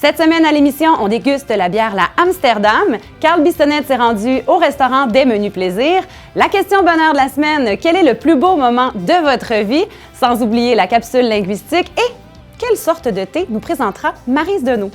Cette semaine à l'émission, on déguste la bière La Amsterdam. Carl Bissonnette s'est rendu au restaurant des Menus Plaisirs. La question bonheur de la semaine, quel est le plus beau moment de votre vie? Sans oublier la capsule linguistique et quelle sorte de thé nous présentera Maryse Deneau.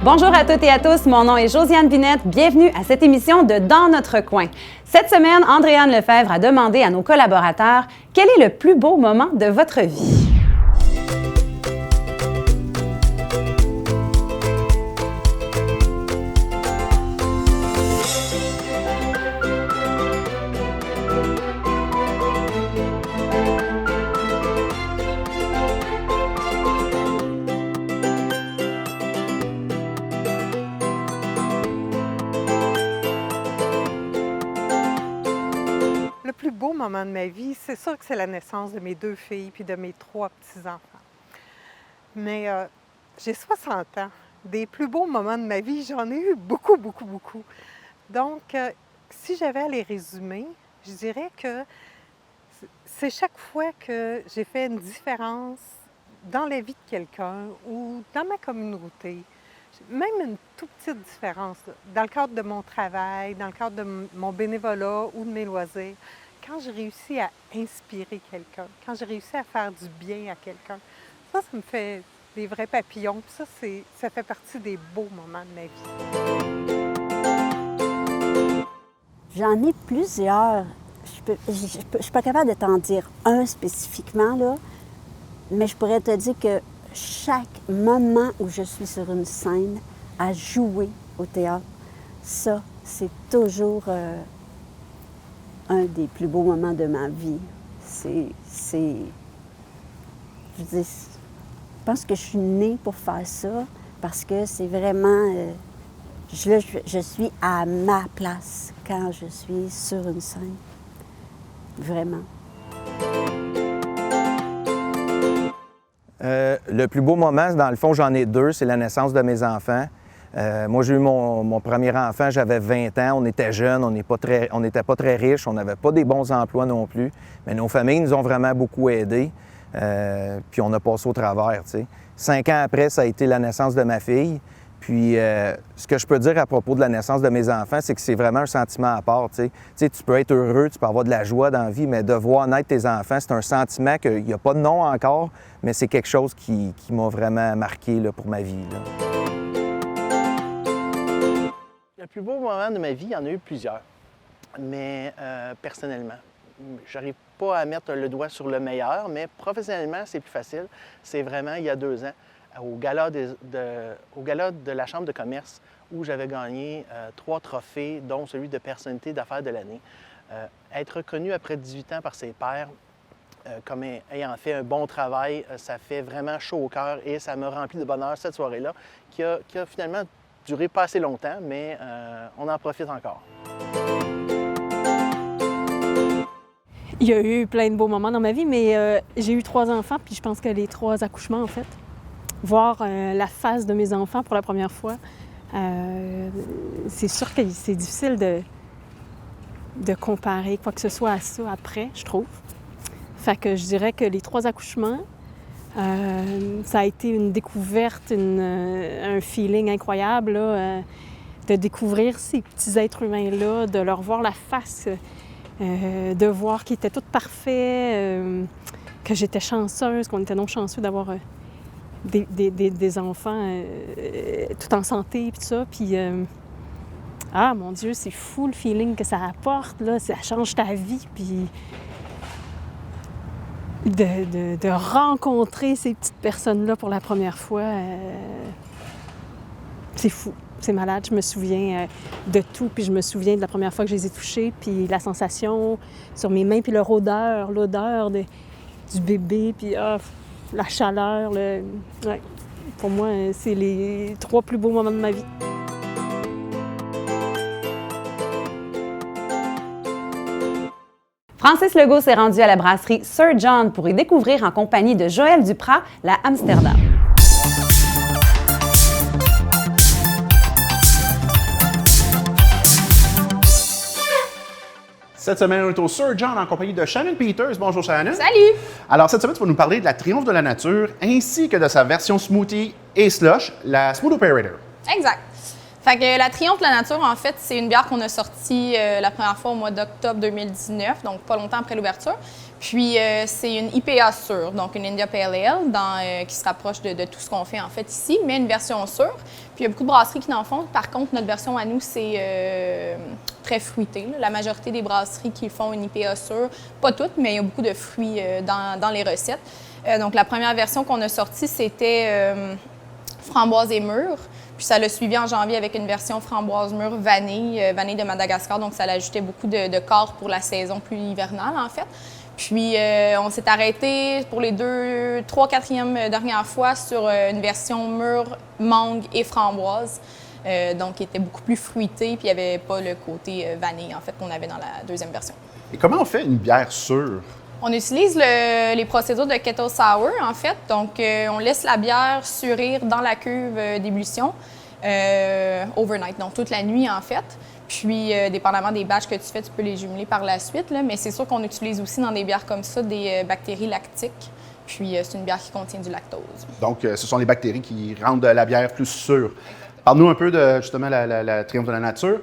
Bonjour à toutes et à tous, mon nom est Josiane Binette. Bienvenue à cette émission de Dans notre coin. Cette semaine, Andréane Lefebvre a demandé à nos collaborateurs quel est le plus beau moment de votre vie. Le plus beau moment de ma vie, c'est sûr que c'est la naissance de mes 2 filles puis de mes 3 petits-enfants. Mais j'ai 60 ans. Des plus beaux moments de ma vie, j'en ai eu beaucoup. Donc, si j'avais à les résumer, je dirais que c'est chaque fois que j'ai fait une différence dans la vie de quelqu'un ou dans ma communauté, même une toute petite différence, là, dans le cadre de mon travail, dans le cadre de mon bénévolat ou de mes loisirs, quand j'ai réussi à inspirer quelqu'un, quand j'ai réussi à faire du bien à quelqu'un, ça me fait des vrais papillons. Puis ça fait partie des beaux moments de ma vie. J'en ai plusieurs. Je suis pas capable de t'en dire un spécifiquement, là, mais je pourrais te dire que chaque moment où je suis sur une scène à jouer au théâtre, ça, c'est toujours un des plus beaux moments de ma vie. Je pense que je suis née pour faire ça parce que c'est vraiment... je suis à ma place quand je suis sur une scène. Vraiment. Le plus beau moment, dans le fond, j'en ai 2, c'est la naissance de mes enfants. Moi, j'ai eu mon premier enfant, j'avais 20 ans, on était jeunes, on n'était pas très riches, on n'avait pas des bons emplois non plus, mais nos familles nous ont vraiment beaucoup aidés, puis on a passé au travers, tu sais. 5 ans après, ça a été la naissance de ma fille, puis ce que je peux dire à propos de la naissance de mes enfants, c'est que c'est vraiment un sentiment à part, tu sais. Tu sais, tu peux être heureux, tu peux avoir de la joie dans la vie, mais de voir naître tes enfants, c'est un sentiment qu'il n'y a pas de nom encore, mais c'est quelque chose qui m'a vraiment marqué là, pour ma vie, là. Le plus beau moment de ma vie, il y en a eu plusieurs. Mais personnellement, j'arrive pas à mettre le doigt sur le meilleur, mais professionnellement, c'est plus facile. C'est vraiment il y a 2 ans, au gala de la Chambre de commerce, où j'avais gagné 3 trophées, dont celui de personnalité d'affaires de l'année. Être reconnu après 18 ans par ses pairs, comme ayant fait un bon travail, ça fait vraiment chaud au cœur et ça m'a rempli de bonheur cette soirée-là, qui a finalement duré pas assez longtemps, mais on en profite encore. Il y a eu plein de beaux moments dans ma vie, mais j'ai eu 3 enfants, puis je pense que les 3 accouchements, en fait, voir la face de mes enfants pour la première fois, c'est sûr que c'est difficile de comparer quoi que ce soit à ça après, je trouve. Fait que je dirais que les 3 accouchements, ça a été une découverte, un feeling incroyable, là, de découvrir ces petits êtres humains-là, de leur voir la face, de voir qu'ils étaient tous parfaits, que j'étais chanceuse, qu'on était non chanceux d'avoir des enfants tout en santé et tout ça. Puis, ah mon Dieu, c'est fou le feeling que ça apporte, là, ça change ta vie. Puis, de rencontrer ces petites personnes-là pour la première fois, c'est fou. C'est malade, je me souviens de tout, puis je me souviens de la première fois que je les ai touchés, puis la sensation sur mes mains, puis leur odeur du bébé, puis la chaleur. Ouais. Pour moi, c'est les 3 plus beaux moments de ma vie. Francis Legault s'est rendu à la brasserie Sir John pour y découvrir en compagnie de Joël Duprat la Amsterdam. Cette semaine, on est au Sir John en compagnie de Shannon Peters. Bonjour Shannon. Salut! Alors cette semaine, tu vas nous parler de la Triomphe de la nature ainsi que de sa version smoothie et slush, la Smooth Operator. Exact. Fait que la Triomphe de la nature, en fait, c'est une bière qu'on a sortie la première fois au mois d'octobre 2019, donc pas longtemps après l'ouverture. Puis c'est une IPA sûre, donc une India Pale Ale qui se rapproche de tout ce qu'on fait en fait ici, mais une version sûre. Puis il y a beaucoup de brasseries qui en font. Par contre, notre version à nous, c'est très fruité. La majorité des brasseries qui font une IPA sûre, pas toutes, mais il y a beaucoup de fruits dans les recettes. Donc la première version qu'on a sortie, c'était framboise et mûre. Puis ça l'a suivi en janvier avec une version framboise mûre vanille de Madagascar. Donc ça l'ajoutait beaucoup de corps pour la saison plus hivernale, en fait. Puis on s'est arrêté pour les 3, 4e dernières fois sur une version mûre, mangue et framboise. Donc qui était beaucoup plus fruitée, puis il n'y avait pas le côté vanille, en fait, qu'on avait dans la deuxième version. Et comment on fait une bière sûre? On utilise les procédures de kettle sour, en fait. Donc, on laisse la bière surir dans la cuve d'ébullition overnight, donc toute la nuit, en fait. Puis, dépendamment des batchs que tu fais, tu peux les jumeler par la suite, là. Mais c'est sûr qu'on utilise aussi dans des bières comme ça des bactéries lactiques. Puis, c'est une bière qui contient du lactose. Donc, ce sont les bactéries qui rendent la bière plus sûre. Parle-nous un peu de, justement, la Triomphe de la nature.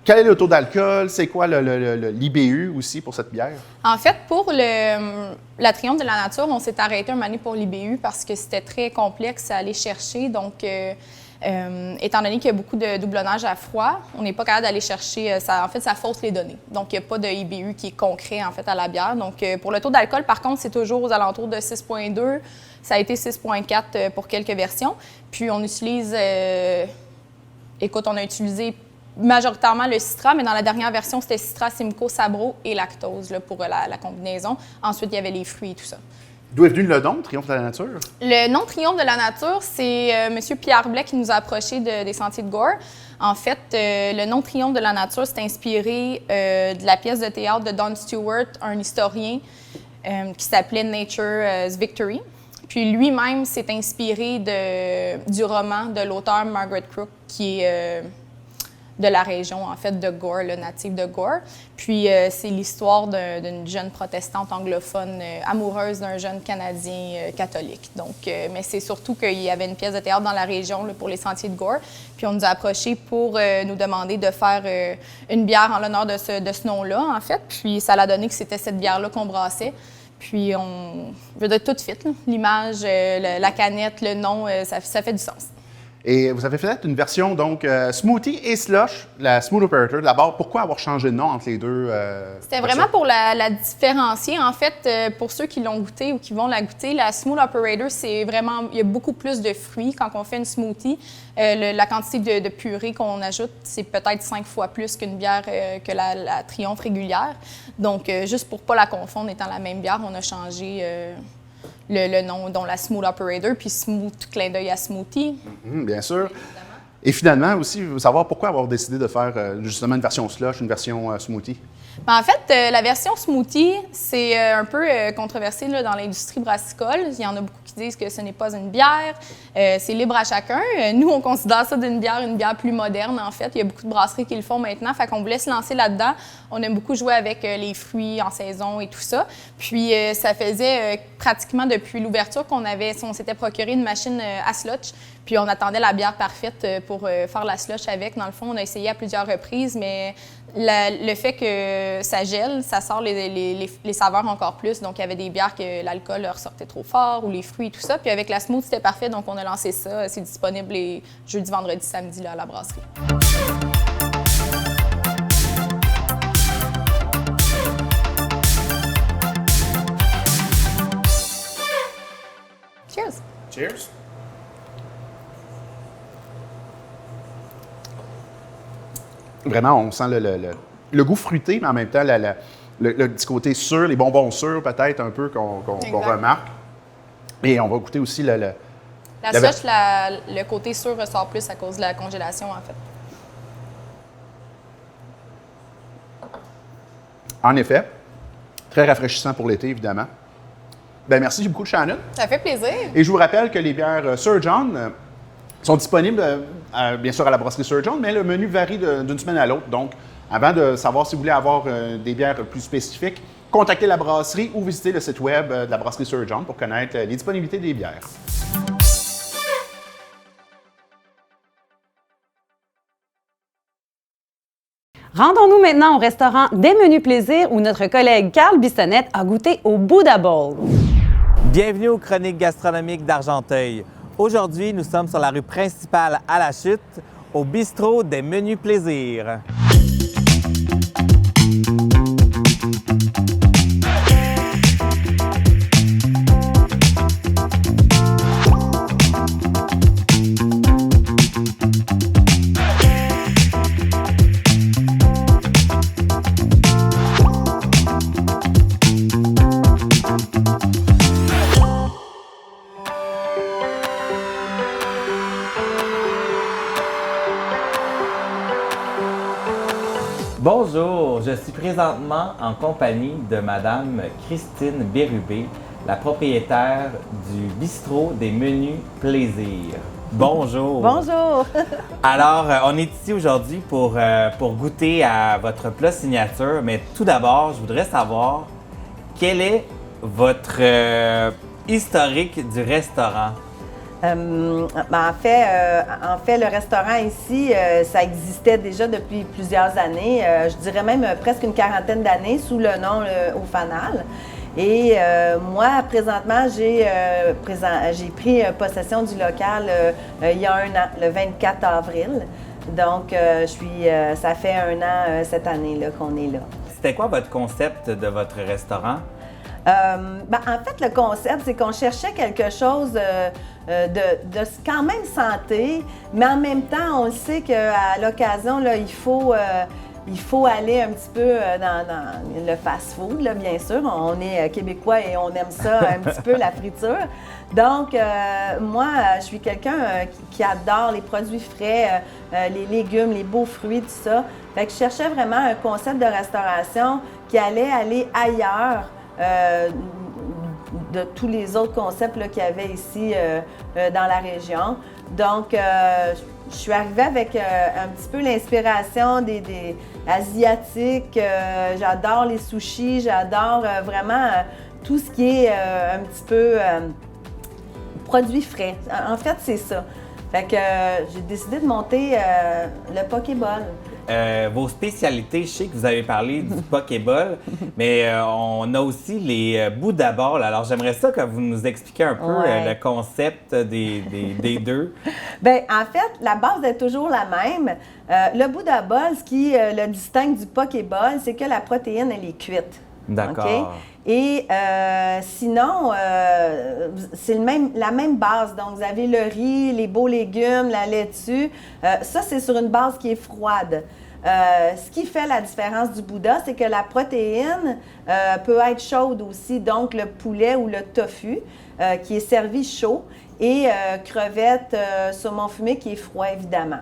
Quel est le taux d'alcool? C'est quoi l'IBU aussi pour cette bière? En fait, pour la Triomphe de la nature, on s'est arrêté un moment donné pour l'IBU parce que c'était très complexe à aller chercher. Donc, étant donné qu'il y a beaucoup de doublonnage à froid, on n'est pas capable d'aller chercher, ça fausse les données. Donc, il n'y a pas de IBU qui est concret, en fait, à la bière. Donc, pour le taux d'alcool, par contre, c'est toujours aux alentours de 6,2. Ça a été 6,4 pour quelques versions. Puis, on utilise... on a utilisé majoritairement le Citra, mais dans la dernière version, c'était Citra, Simcoe, Sabro et lactose là, pour la combinaison. Ensuite, il y avait les fruits et tout ça. D'où est venu le nom, Triomphe de la nature? Le nom Triomphe de la nature, c'est M. Pierre Blais qui nous a approchés des Sentiers de Gore. En fait, le nom Triomphe de la nature, c'est inspiré de la pièce de théâtre de Don Stewart, un historien qui s'appelait Nature's Victory. Puis lui-même s'est inspiré du roman de l'auteur Margaret Crook, qui est de la région, en fait, de Gore, le natif de Gore. Puis c'est l'histoire d'une jeune protestante anglophone amoureuse d'un jeune Canadien catholique. Donc, mais c'est surtout qu'il y avait une pièce de théâtre dans la région là, pour les Sentiers de Gore. Puis on nous a approchés pour nous demander de faire une bière en l'honneur de ce nom-là, en fait. Puis ça l'a donné que c'était cette bière-là qu'on brassait. Puis je veux dire, tout de suite, l'image, la canette, le nom, ça fait du sens. Et vous avez fait une version, donc, smoothie et slush, la Smooth Operator. D'abord, pourquoi avoir changé de nom entre les deux? C'était vraiment pour la différencier. En fait, pour ceux qui l'ont goûté ou qui vont la goûter, la Smooth Operator, c'est vraiment, il y a beaucoup plus de fruits quand on fait une smoothie. La quantité de purée qu'on ajoute, c'est peut-être 5 fois plus qu'une bière que la Triomphe régulière. Donc, juste pour ne pas la confondre étant la même bière, on a changé le nom, dont la Smooth Operator, puis Smooth, clin d'œil à smoothie. Bien sûr. Et finalement, aussi, vous savoir pourquoi avoir décidé de faire justement une version slush, une version smoothie? En fait, la version smoothie, c'est un peu controversé là, dans l'industrie brassicole. Il y en a beaucoup qui disent que ce n'est pas une bière. C'est libre à chacun. Nous, on considère ça une bière plus moderne, en fait. Il y a beaucoup de brasseries qui le font maintenant. Fait qu'on voulait se lancer là-dedans. On aime beaucoup jouer avec les fruits en saison et tout ça. Puis, ça faisait pratiquement depuis l'ouverture on s'était procuré une machine à slush. Puis on attendait la bière parfaite pour faire la slush avec. Dans le fond, on a essayé à plusieurs reprises, mais le fait que ça gèle, ça sort les saveurs encore plus. Donc, il y avait des bières que l'alcool leur sortait trop fort ou les fruits et tout ça. Puis avec la smooth, c'était parfait. Donc, on a lancé ça. C'est disponible les jeudis, vendredis, samedi là, à la brasserie. Cheers! Cheers! Vraiment, on sent le goût fruité, mais en même temps, le petit côté sûr, les bonbons sûrs peut-être un peu qu'on remarque. Et on va goûter aussi La sauce, le côté sûr ressort plus à cause de la congélation, en fait. En effet, très rafraîchissant pour l'été, évidemment. Bien, merci beaucoup, Shannon. Ça fait plaisir. Et je vous rappelle que les bières Sir John sont disponibles, bien sûr, à la brasserie Sir John, mais le menu varie d'une semaine à l'autre. Donc, avant de savoir si vous voulez avoir des bières plus spécifiques, contactez la brasserie ou visitez le site web de la brasserie Sir John pour connaître les disponibilités des bières. Rendons-nous maintenant au restaurant des Menus Plaisirs où notre collègue Carl Bissonnette a goûté au Buddha Bowl. Bienvenue aux Chroniques gastronomiques d'Argenteuil. Aujourd'hui, nous sommes sur la rue principale à La Chute, au bistrot des Menus Plaisirs. Bonjour, je suis présentement en compagnie de Madame Christine Bérubé, la propriétaire du bistrot des Menus Plaisirs. Bonjour. Bonjour. Alors, on est ici aujourd'hui pour goûter à votre plat signature, mais tout d'abord, je voudrais savoir quel est votre historique du restaurant? En fait, le restaurant ici, ça existait déjà depuis plusieurs années, je dirais même presque une quarantaine d'années sous le nom Au Fanal. Et moi, présentement, j'ai pris possession du local il y a un an, le 24 avril. Donc, ça fait un an cette année-là qu'on est là. C'était quoi votre concept de votre restaurant? En fait, le concept, c'est qu'on cherchait quelque chose de quand même santé, mais en même temps, on le sait qu'à l'occasion, là, il faut aller un petit peu dans le fast-food, là, bien sûr. On est québécois et on aime ça un petit peu, la friture. Donc, moi, je suis quelqu'un qui adore les produits frais, les légumes, les beaux fruits, tout ça. Fait que je cherchais vraiment un concept de restauration qui allait aller ailleurs de tous les autres concepts qu'il y avait ici dans la région. Donc, je suis arrivée avec un petit peu l'inspiration des asiatiques. J'adore les sushis, j'adore vraiment tout ce qui est un petit peu produits frais. En fait, c'est ça. Fait que j'ai décidé de monter le Pokéball. Vos spécialités, je sais que vous avez parlé du Pokéball, mais on a aussi les Buddha Balls. Alors, j'aimerais ça que vous nous expliquiez un peu le concept des deux. Bien, en fait, la base est toujours la même. Le Buddha Ball, ce qui le distingue du Pokéball, c'est que la protéine, elle est cuite. D'accord. Okay? Et sinon, c'est la même base. Donc, vous avez le riz, les beaux légumes, la laitue. Ça, c'est sur une base qui est froide. Ce qui fait la différence du Buddha, c'est que la protéine peut être chaude aussi. Donc, le poulet ou le tofu qui est servi chaud et crevettes, saumon fumé qui est froid, évidemment.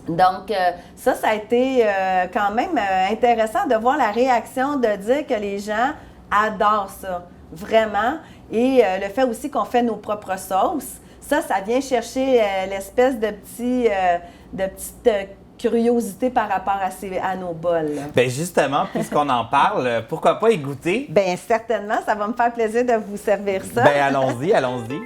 Donc, ça a été quand même intéressant de voir la réaction, de dire que les gens adorent ça, vraiment. Et le fait aussi qu'on fait nos propres sauces, ça vient chercher l'espèce de petite curiosité par rapport à nos bols. Bien, justement, puisqu'on en parle, pourquoi pas y goûter? Bien, certainement, ça va me faire plaisir de vous servir ça. Bien, allons-y, allons-y.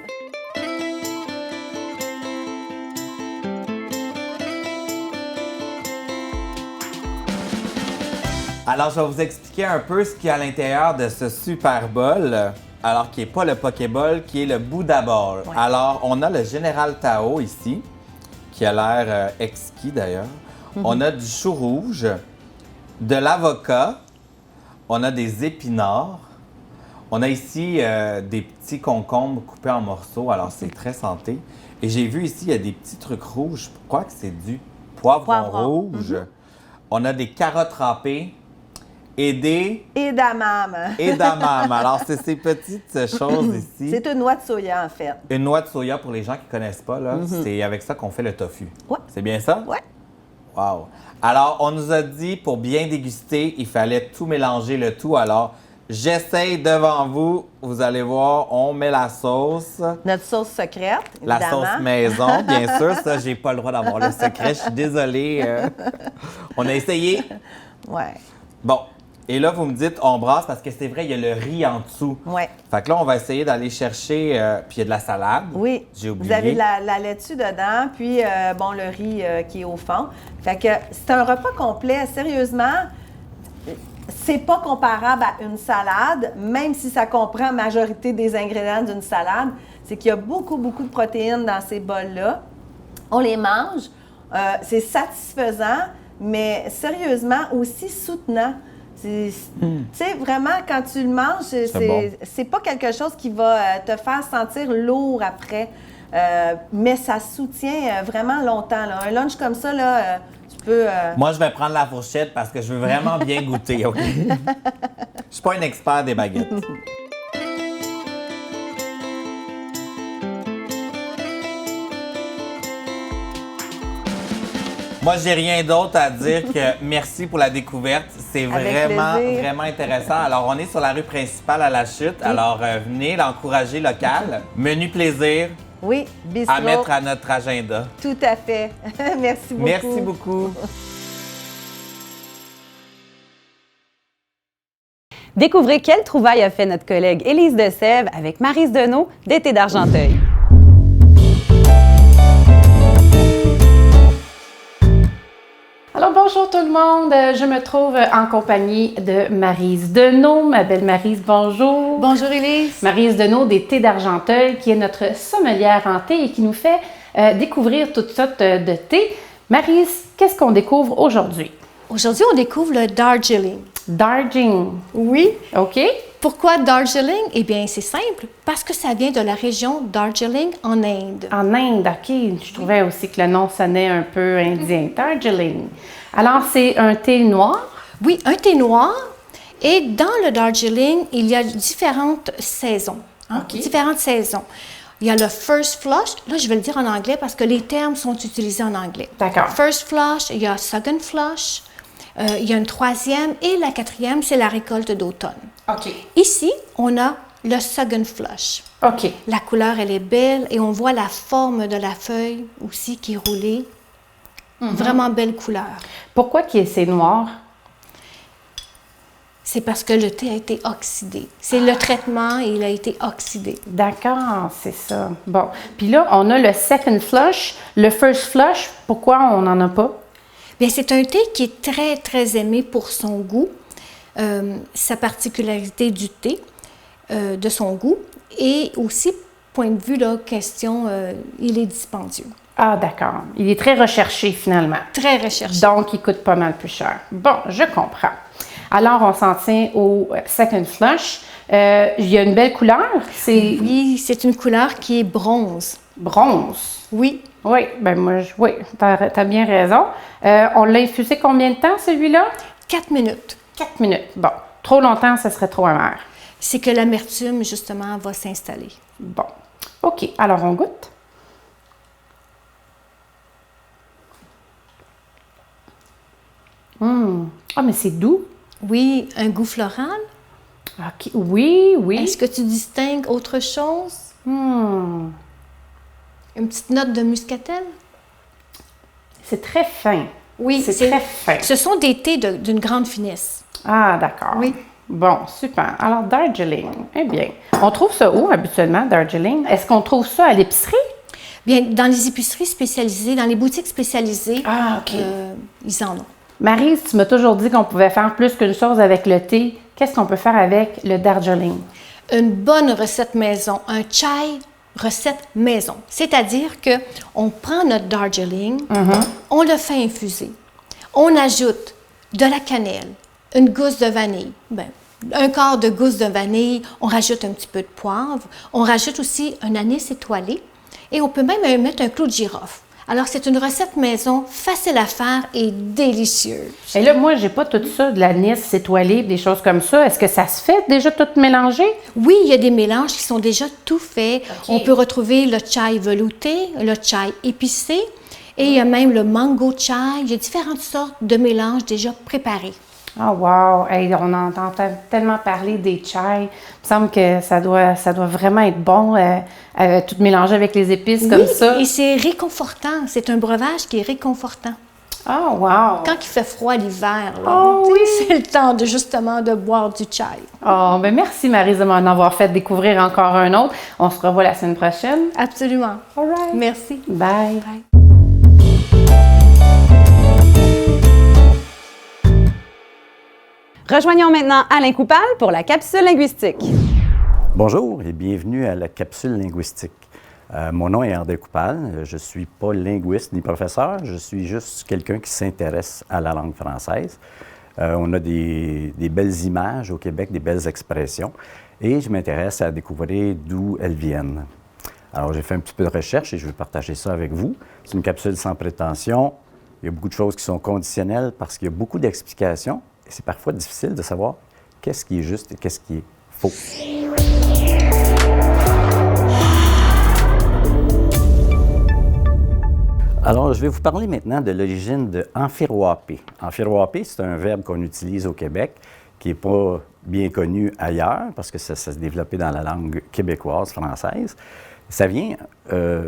Alors, je vais vous expliquer un peu ce qu'il y a à l'intérieur de ce super bol, alors qui n'est pas le Pokéball, qui est le Buddha Ball. Ouais. Alors, on a le Général Tao ici, qui a l'air exquis d'ailleurs. On a du chou rouge, de l'avocat, on a des épinards, on a ici des petits concombres coupés en morceaux, alors c'est très santé. Et j'ai vu ici, il y a des petits trucs rouges, je crois que c'est du poivron rouge. On a des carottes râpées et des Edamame. edamame. Alors, c'est ces petites choses ici. C'est une noix de soya, en fait. Une noix de soya, pour les gens qui ne connaissent pas, là, c'est avec ça qu'on fait le tofu. Ouais. C'est bien ça? Ouais. Wow. Alors, on nous a dit, pour bien déguster, il fallait tout mélanger, le tout. Alors, j'essaye devant vous. Vous allez voir, on met la sauce. Notre sauce secrète, La évidemment. sauce maison, bien sûr. Ça, j'ai pas le droit d'avoir le secret. Je suis désolée. On a essayé. Ouais. Bon. Et là, vous me dites, on brasse parce que c'est vrai, il y a le riz en dessous. Ouais. Fait que là, on va essayer d'aller chercher... puis il y a de la salade. Oui. J'ai oublié. Vous avez de la laitue dedans, puis bon, le riz qui est au fond. Fait que c'est un repas complet. Sérieusement, c'est pas comparable à une salade, même si ça comprend la majorité des ingrédients d'une salade. C'est qu'il y a beaucoup, beaucoup de protéines dans ces bols-là. On les mange. C'est satisfaisant, mais sérieusement aussi soutenant. Tu sais, vraiment, quand tu le manges, c'est pas quelque chose qui va te faire sentir lourd après, mais ça soutient vraiment longtemps. Là. Un lunch comme ça, là, tu peux... Moi, je vais prendre la fourchette parce que je veux vraiment bien goûter, OK? Je suis pas un expert des baguettes. Moi, j'ai rien d'autre à dire que merci pour la découverte. C'est vraiment, vraiment intéressant. Alors, on est sur la rue principale à La Chute. Oui. Alors, venez l'encourager local. Menu plaisir. Oui, bistrot. À mettre à notre agenda. Tout à fait. Merci beaucoup. Merci beaucoup. Découvrez quelle trouvaille a fait notre collègue Élise Desèvres avec Maryse Deneau d'Été d'Argenteuil. Alors bonjour tout le monde, je me trouve en compagnie de Maryse Deneau. Ma belle Maryse, bonjour. Bonjour Élise. Maryse Deneau des Thés d'Argenteuil, qui est notre sommelière en thé et qui nous fait découvrir toutes sortes de thés. Maryse, qu'est-ce qu'on découvre aujourd'hui? Aujourd'hui, on découvre le Darjeeling. Darjeeling. Oui. OK. Pourquoi Darjeeling? Eh bien, c'est simple, parce que ça vient de la région Darjeeling en Inde. En Inde, OK. Je trouvais aussi que le nom sonnait un peu indien. Darjeeling. Alors, c'est un thé noir? Oui, un thé noir. Et dans le Darjeeling, il y a différentes saisons. OK. Différentes saisons. Il y a le first flush. Là, je vais le dire en anglais parce que les termes sont utilisés en anglais. D'accord. First flush, il y a second flush. Il y a une troisième et la quatrième, c'est la récolte d'automne. OK. Ici, on a le second flush. OK. La couleur, elle est belle et on voit la forme de la feuille aussi qui est roulée. Vraiment belle couleur. Pourquoi c'est noir? C'est parce que le thé a été oxydé. C'est le traitement, il a été oxydé. D'accord, c'est ça. Bon. Puis là, on a le second flush. Le first flush, pourquoi on n'en a pas? Bien, c'est un thé qui est très, très aimé pour son goût, sa particularité du thé, de son goût, et aussi, point de vue, là, question, il est dispendieux. Ah, d'accord. Il est très recherché, finalement. Très recherché. Donc, il coûte pas mal plus cher. Bon, je comprends. Alors, on s'en tient au second flush. Il y a une belle couleur. Oui, c'est une couleur qui est bronze. Bronze? Oui. Oui, ben moi, oui, t'as bien raison. On l'a infusé combien de temps, celui-là? 4 minutes. 4 minutes. Bon, trop longtemps, ce serait trop amer. C'est que l'amertume, justement, va s'installer. Bon. OK, alors on goûte. Ah, mais c'est doux. Oui, un goût floral. OK, oui, oui. Est-ce que tu distingues autre chose? Une petite note de muscatelle? C'est très fin. Oui, c'est très fin. Ce sont des thés d'une grande finesse. Ah, d'accord. Oui. Bon, super. Alors, Darjeeling. Eh bien, on trouve ça où habituellement, Darjeeling? Est-ce qu'on trouve ça à l'épicerie? Bien, dans les épiceries spécialisées, dans les boutiques spécialisées, ils en ont. Maryse, tu m'as toujours dit qu'on pouvait faire plus qu'une chose avec le thé. Qu'est-ce qu'on peut faire avec le Darjeeling? Une bonne recette maison, un chai recette maison. C'est-à-dire qu'on prend notre Darjeeling, on le fait infuser, on ajoute de la cannelle, une gousse de vanille, un quart de gousse de vanille, on rajoute un petit peu de poivre, on rajoute aussi un anis étoilé et on peut même mettre un clou de girofle. Alors, c'est une recette maison facile à faire et délicieuse. Et là, moi, j'ai pas tout ça, de l'anis étoilé, des choses comme ça. Est-ce que ça se fait déjà tout mélanger? Oui, il y a des mélanges qui sont déjà tout faits. On peut retrouver le chai velouté, le chai épicé et il y a même le mango chai. Il y a différentes sortes de mélanges déjà préparés. Oh wow! Hey, on entend tellement parler des chai. Il me semble que ça doit vraiment être bon, tout mélangé avec les épices comme ça. Et c'est réconfortant. C'est un breuvage qui est réconfortant. Oh wow! Quand il fait froid l'hiver, c'est le temps justement de boire du chai. Oh, ben merci Maryse de m'en avoir fait découvrir encore un autre. On se revoit la semaine prochaine. Absolument. All right. Merci. Bye. Bye. Rejoignons maintenant Alain Coupal pour la capsule linguistique. Bonjour et bienvenue à la capsule linguistique. Mon nom est André Coupal. Je ne suis pas linguiste ni professeur. Je suis juste quelqu'un qui s'intéresse à la langue française. On a des belles images au Québec, des belles expressions, et je m'intéresse à découvrir d'où elles viennent. Alors, j'ai fait un petit peu de recherche et je vais partager ça avec vous. C'est une capsule sans prétention. Il y a beaucoup de choses qui sont conditionnelles parce qu'il y a beaucoup d'explications. C'est parfois difficile de savoir qu'est-ce qui est juste et qu'est-ce qui est faux. Alors, je vais vous parler maintenant de l'origine de enfiroiper. Enfiroiper, c'est un verbe qu'on utilise au Québec, qui n'est pas bien connu ailleurs, parce que ça s'est développé dans la langue québécoise, française. Ça vient,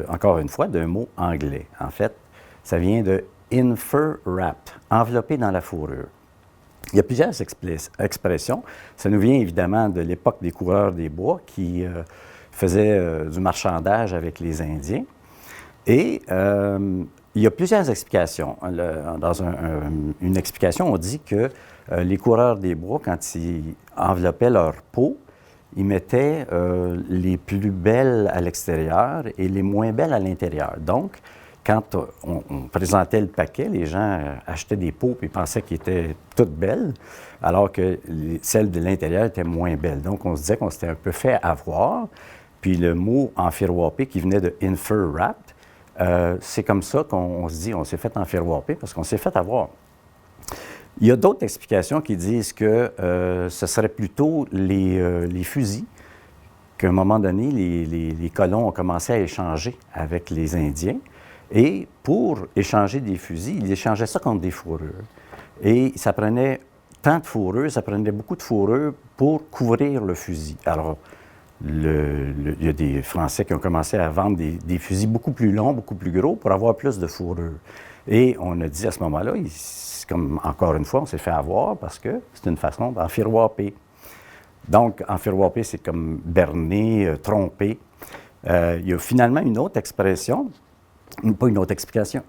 encore une fois, d'un mot anglais. En fait, ça vient de « infer-wrapped », enveloppé dans la fourrure. Il y a plusieurs expressions. Ça nous vient évidemment de l'époque des coureurs des bois qui faisaient du marchandage avec les Indiens. Et il y a plusieurs explications. Dans une explication, on dit que les coureurs des bois, quand ils enveloppaient leur peau, ils mettaient les plus belles à l'extérieur et les moins belles à l'intérieur. Donc, quand on présentait le paquet, les gens achetaient des peaux et pensaient qu'elles étaient toutes belles, alors que celles de l'intérieur étaient moins belles. Donc, on se disait qu'on s'était un peu fait avoir. Puis le mot « enfiroiper » qui venait de « infer-wrapped », c'est comme ça qu'on se dit on s'est fait enfiroiper parce qu'on s'est fait avoir. Il y a d'autres explications qui disent que ce serait plutôt les fusils, qu'à un moment donné, les colons ont commencé à échanger avec les Indiens. Et pour échanger des fusils, ils échangeaient ça contre des fourrures. Et ça prenait tant de fourrure, ça prenait beaucoup de fourrure pour couvrir le fusil. Alors, il y a des Français qui ont commencé à vendre des fusils beaucoup plus longs, beaucoup plus gros pour avoir plus de fourrure. Et on a dit à ce moment-là, comme encore une fois, on s'est fait avoir parce que c'est une façon d'enfiroiper. Donc, enfiroiper, c'est comme berner, tromper. Il y a finalement une autre expression, pas une autre explication,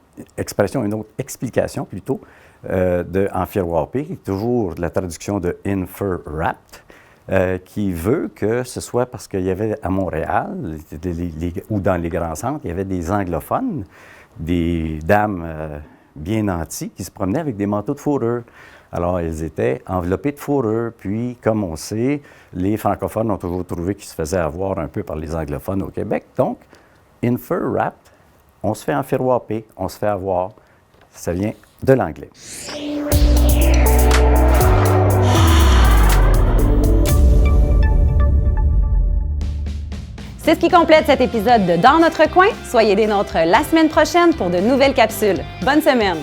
une autre explication plutôt, de enfiroiper, qui est toujours la traduction de infer-wrapped, qui veut que ce soit parce qu'il y avait à Montréal ou dans les grands centres, il y avait des anglophones, des dames bien nanties qui se promenaient avec des manteaux de fourrure. Alors, elles étaient enveloppées de fourrure. Puis, comme on sait, les francophones ont toujours trouvé qu'ils se faisaient avoir un peu par les anglophones au Québec. Donc, infer-wrapped, on se fait enfiroiper, on se fait avoir. Ça vient de l'anglais. C'est ce qui complète cet épisode de Dans notre coin. Soyez des nôtres la semaine prochaine pour de nouvelles capsules. Bonne semaine!